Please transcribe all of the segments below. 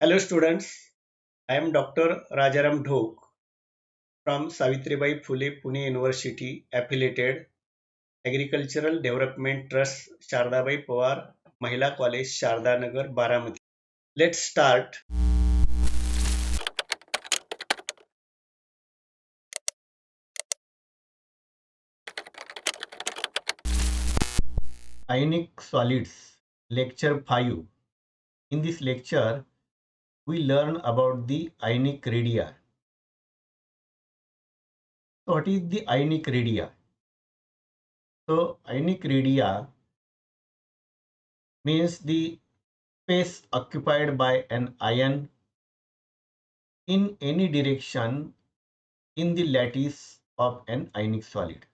Hello students, I am Dr. Rajaram Dhok from Savitribai Phule Pune University affiliated Agricultural Development Trust Shardabai Pawar Mahila College Sharda Nagar Baramati. Let's start. Ionic Solids Lecture 5. In this lecture, we learn about the ionic radia. So what is the ionic radia? So ionic radia means the space occupied by an ion in any direction in the lattice of an ionic solid,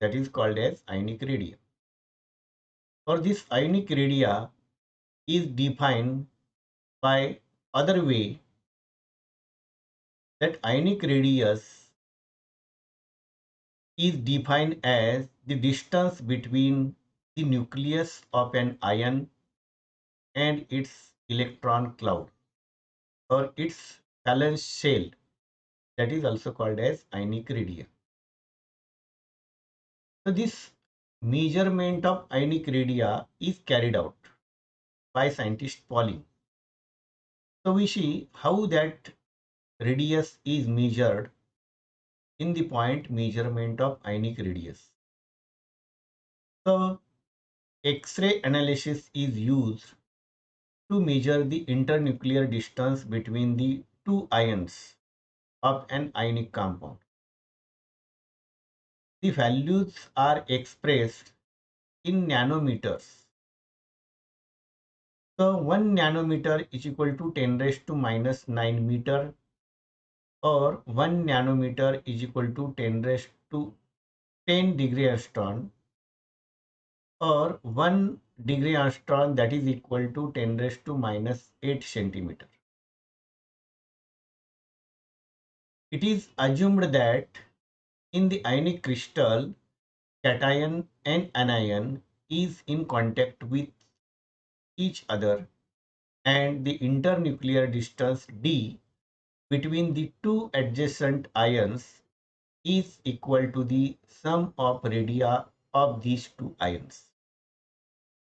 that is called as ionic radii. Or this ionic radii is defined by other way, that ionic radius is defined as the distance between the nucleus of an ion and its electron cloud or its valence shell, that is also called as ionic radii. So this measurement of ionic radii is carried out by scientist Pauling. So we see how that radius is measured in the point measurement of ionic radius. So X-ray analysis is used to measure the internuclear distance between the two ions of an ionic compound. The values are expressed in nanometers. So 1 nanometer is equal to 10 raised to minus 9 meter, or 1 nanometer is equal to 10 raised to 10 degree Angstrom, or 1 degree Angstrom, that is equal to 10 raised to minus 8 centimeter. It is assumed that in the ionic crystal, cation and anion is in contact with each other, and the internuclear distance d between the two adjacent ions is equal to the sum of radii of these two ions.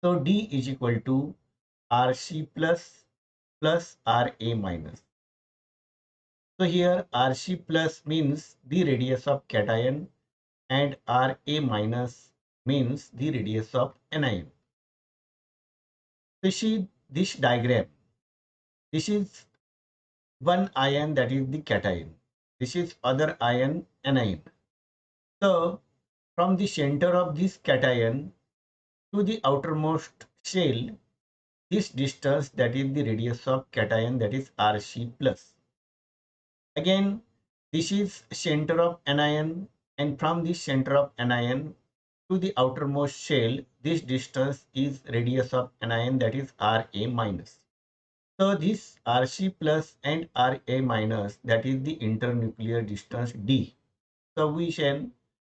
So d is equal to Rc plus Ra minus. So here Rc plus means the radius of cation and Ra minus means the radius of anion. So see this diagram. This is one ion, that is the cation. This is other ion, anion. So from the center of this cation to the outermost shell, this distance, that is the radius of cation, that is Rc plus. Again, this is center of anion, and from the center of anion to the outermost shell, this distance is radius of anion, that is Ra minus. So this Rc plus and Ra minus, that is the internuclear distance d. So we shall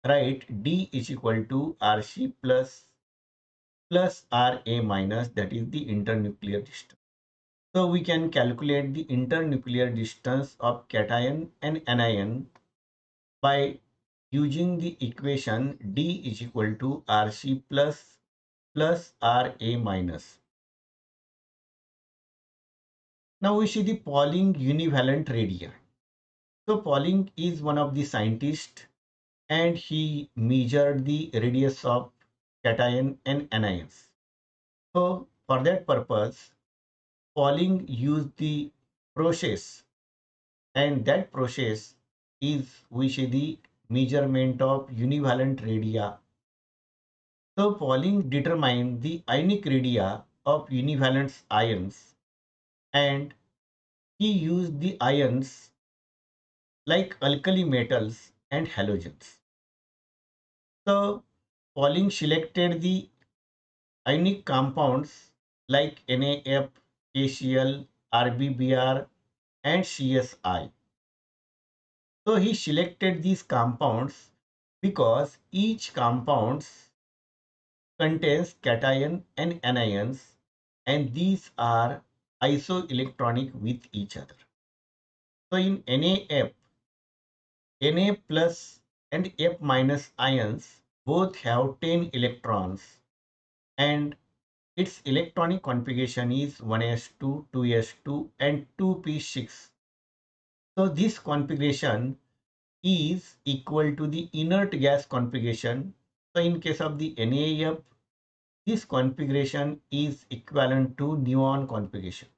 write d is equal to Rc plus Ra minus, that is the internuclear distance. So we can calculate the internuclear distance of cation and anion by using the equation d is equal to Rc plus Ra minus. Now we see the Pauling univalent radii. So Pauling is one of the scientists, and he measured the radius of cation and anions. So for that purpose, Pauling used the process, and that process is, we see, the measurement of univalent radii. So Pauling determined the ionic radii of univalent ions, and he used the ions like alkali metals and halogens. So Pauling selected the ionic compounds like NaF, KCl, RBBr, and CSI. So he selected these compounds because each compound contains cation and anions, and these are isoelectronic with each other. So in NaF, Na plus and F minus ions both have 10 electrons, and its electronic configuration is 1s2, 2s2 and 2p6. So this configuration is equal to the inert gas configuration. So in case of the NaF, this configuration is equivalent to neon configuration,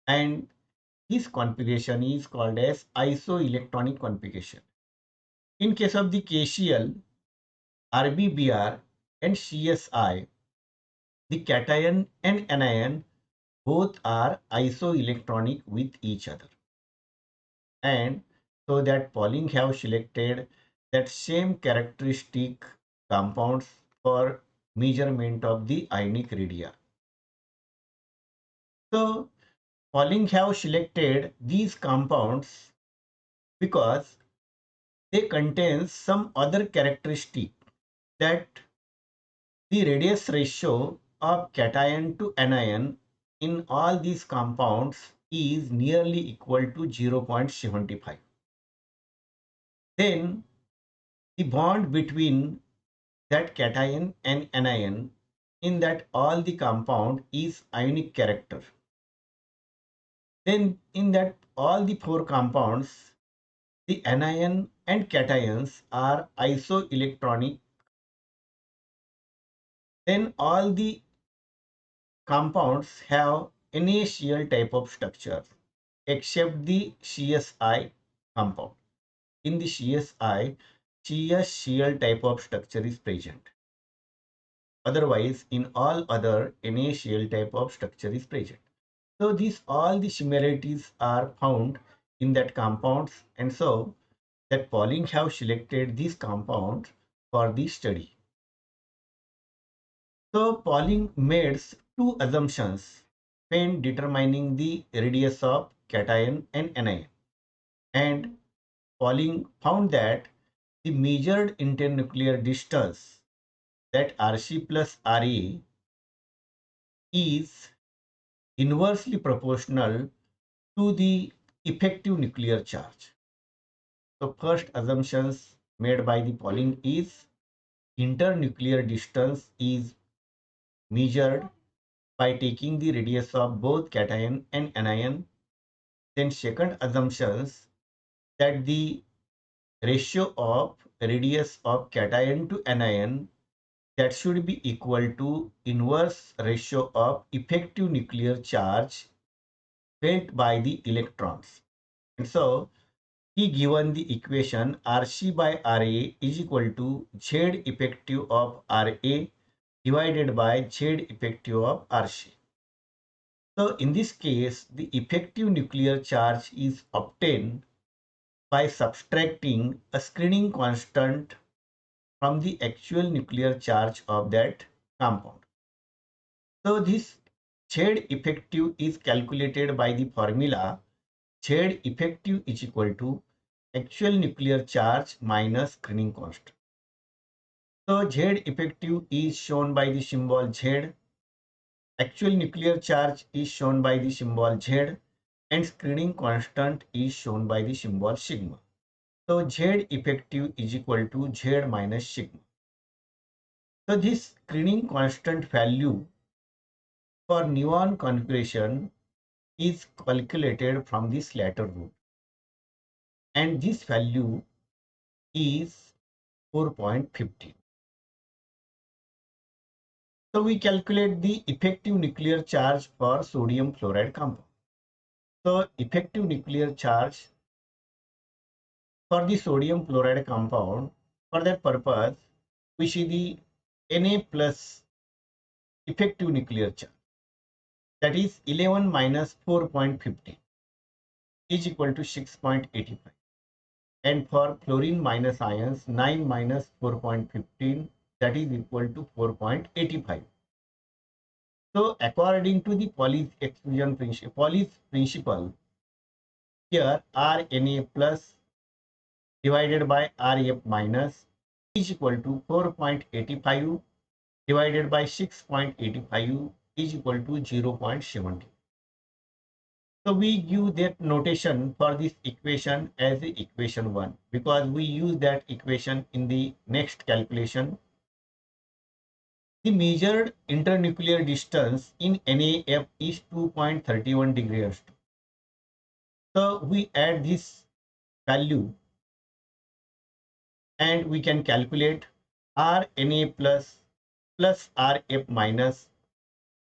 and this configuration is called as isoelectronic configuration. In case of the KCl, RBBr and CSI, the cation and anion both are isoelectronic with each other, and so that Pauling have selected that same characteristic compounds for measurement of the ionic radii. So Pauling have selected these compounds because they contain some other characteristic, that the radius ratio of cation to anion in all these compounds is nearly equal to 0.75. Then the bond between that cation and anion in that all the compound is ionic character. Then in that all the four compounds, the anion and cations are isoelectronic. Then all the compounds have NaCl type of structure except the CSI compound. In the CSI, CSCl type of structure is present. Otherwise, in all other, NaCl type of structure is present. So these all the similarities are found in that compounds, and so that Pauling have selected these compounds for the study. So Pauling made two assumptions when determining the radius of cation and anion, and Pauling found that the measured internuclear distance, that Rc plus Ra, is inversely proportional to the effective nuclear charge. So first assumptions made by the Pauling is internuclear distance is measured by taking the radius of both cation and anion. Then second assumptions, that the ratio of radius of cation to anion, that should be equal to inverse ratio of effective nuclear charge felt by the electrons. And so he given the equation Rc by Ra is equal to Z effective of Ra divided by Z effective of Rc. So in this case, the effective nuclear charge is obtained by subtracting a screening constant from the actual nuclear charge of that compound. So this Z effective is calculated by the formula Z effective is equal to actual nuclear charge minus screening constant. So Z effective is shown by the symbol Z, actual nuclear charge is shown by the symbol Z, and screening constant is shown by the symbol sigma. So Z effective is equal to Z minus sigma. So this screening constant value for neon configuration is calculated from this latter rule, and this value is 4.15. So we calculate the effective nuclear charge for sodium fluoride compound. So effective nuclear charge for the sodium fluoride compound, for that purpose, we see the Na plus effective nuclear charge, that is 11 minus 4.15 is equal to 6.85. And for fluorine minus ions, 9 minus 4.15, that is equal to 4.85. So according to the Pauli's exclusion principle, here Rna plus divided by Rf minus is equal to 4.85 divided by 6.85 is equal to 0.70. So we give that notation for this equation as the equation 1 because we use that equation in the next calculation. The measured internuclear distance in NAF is 2.31 degrees. So we add this value and we can calculate RNA plus RF minus,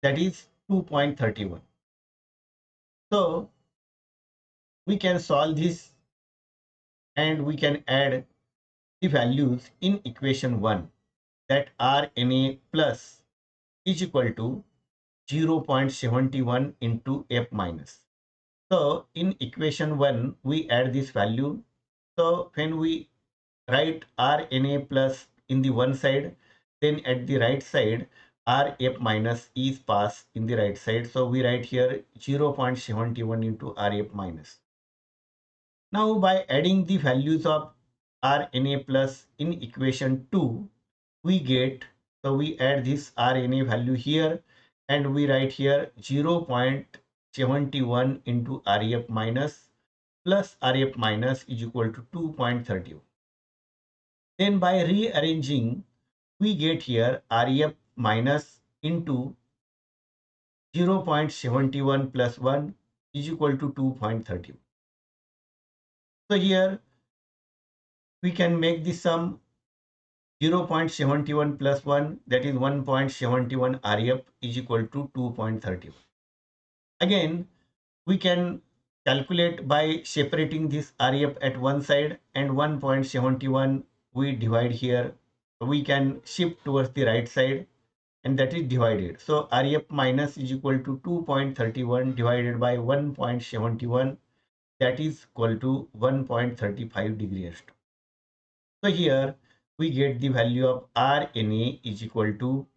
that is 2.31. So we can solve this and we can add the values in equation 1, that RNA plus is equal to 0.71 into F minus. So in equation 1 we add this value. So when we write RNA plus in the one side, then at the right side RF minus is passed in the right side. So we write here 0.71 into RF minus. Now by adding the values of RNA plus in equation 2, we get, so we add this RNA value here and we write here 0.71 into RF minus plus RF minus is equal to 2.30. Then by rearranging, we get here RF minus into 0.71 plus 1 is equal to 2.30. So here we can make the sum 0.71 plus 1, that is 1.71 RF is equal to 2.30. Again, we can calculate by separating this RF at one side and 1.71 we divide here. We can shift towards the right side and that is divided. So RF minus is equal to 2.31 divided by 1.71, that is equal to 1.35 degrees. So here we get the value of RNA is equal to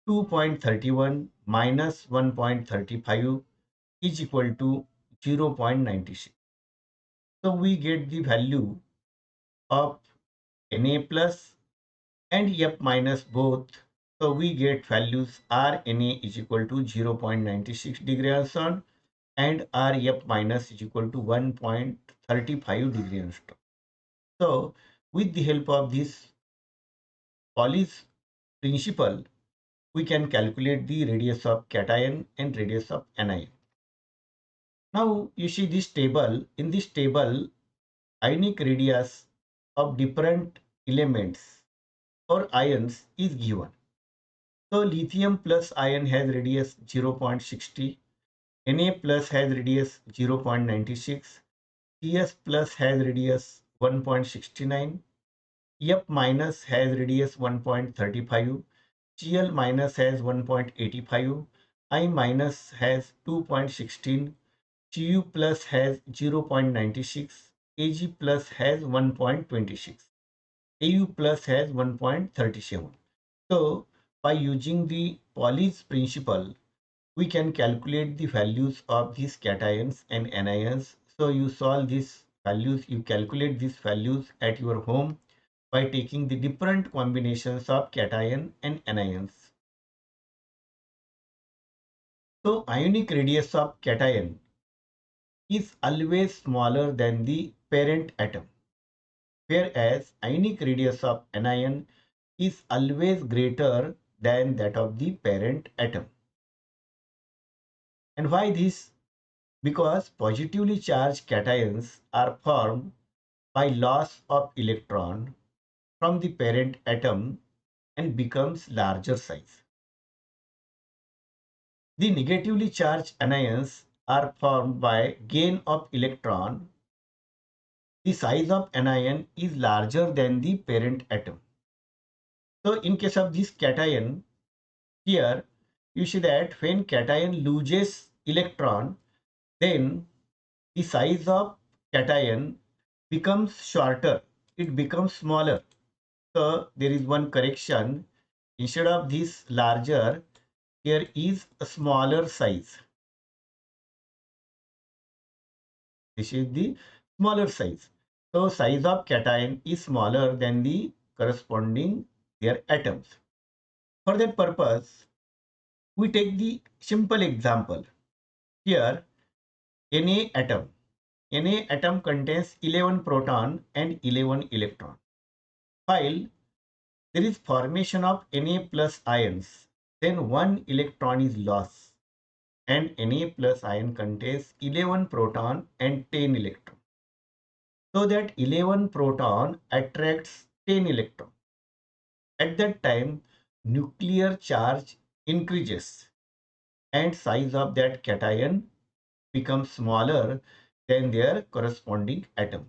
2.31 minus 1.35 is equal to 0.96. So we get the value of Na plus and F minus both. So we get values RNA is equal to 0.96 degree Armstrong and RF minus is equal to 1.35 degree Armstrong. So with the help of this Pauli's principle, we can calculate the radius of cation and radius of anion. Now you see this table. In this table, ionic radius of different elements or ions is given. So lithium plus ion has radius 0.60, Na plus has radius 0.96, Cs plus has radius 1.69, F minus has radius 1.35, Cl minus has 1.85, I minus has 2.16, Cu plus has 0.96, Ag plus has 1.26, Au plus has 1.37. So by using the Pauli's principle, we can calculate the values of these cations and anions. So you solve these values, you calculate these values at your home by taking the different combinations of cation and anions. So ionic radius of cation is always smaller than the parent atom, whereas ionic radius of anion is always greater than that of the parent atom. And why this? Because positively charged cations are formed by loss of electron from the parent atom and becomes larger size. The negatively charged anions are formed by gain of electron. The size of anion is larger than the parent atom. So in case of this cation, here you see that when cation loses electron, then the size of cation becomes shorter, it becomes smaller. So there is one correction. Instead of this larger, here is a smaller size. This is the smaller size. So size of cation is smaller than the corresponding their atoms. For that purpose, we take the simple example. Here Na atom. Na atom contains 11 proton and 11 electron. While there is formation of Na plus ions, then one electron is lost and Na plus ion contains 11 proton and 10 electron. So that 11 proton attracts 10 electron. At that time, nuclear charge increases and size of that cation becomes smaller than their corresponding atom.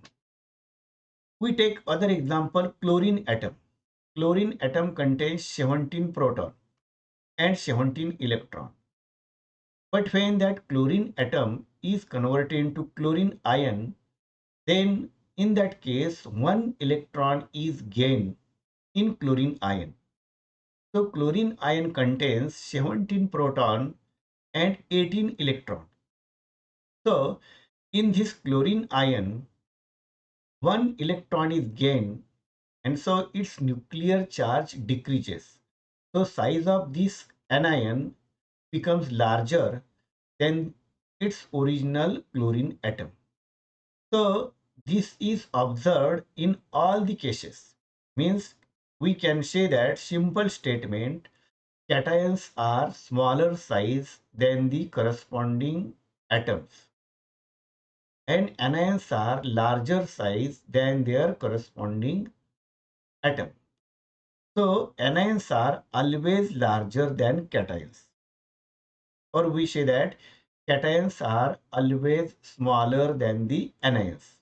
We take other example, chlorine atom. Chlorine atom contains 17 proton and 17 electron. But when that chlorine atom is converted into chlorine ion, then in that case, one electron is gained in chlorine ion. So chlorine ion contains 17 proton and 18 electron. So in this chlorine ion, one electron is gained and so its nuclear charge decreases. So size of this anion becomes larger than its original chlorine atom. So this is observed in all the cases. Means we can say that simple statement, cations are smaller size than the corresponding atoms and anions are larger size than their corresponding atom. So anions are always larger than cations. Or we say that cations are always smaller than the anions.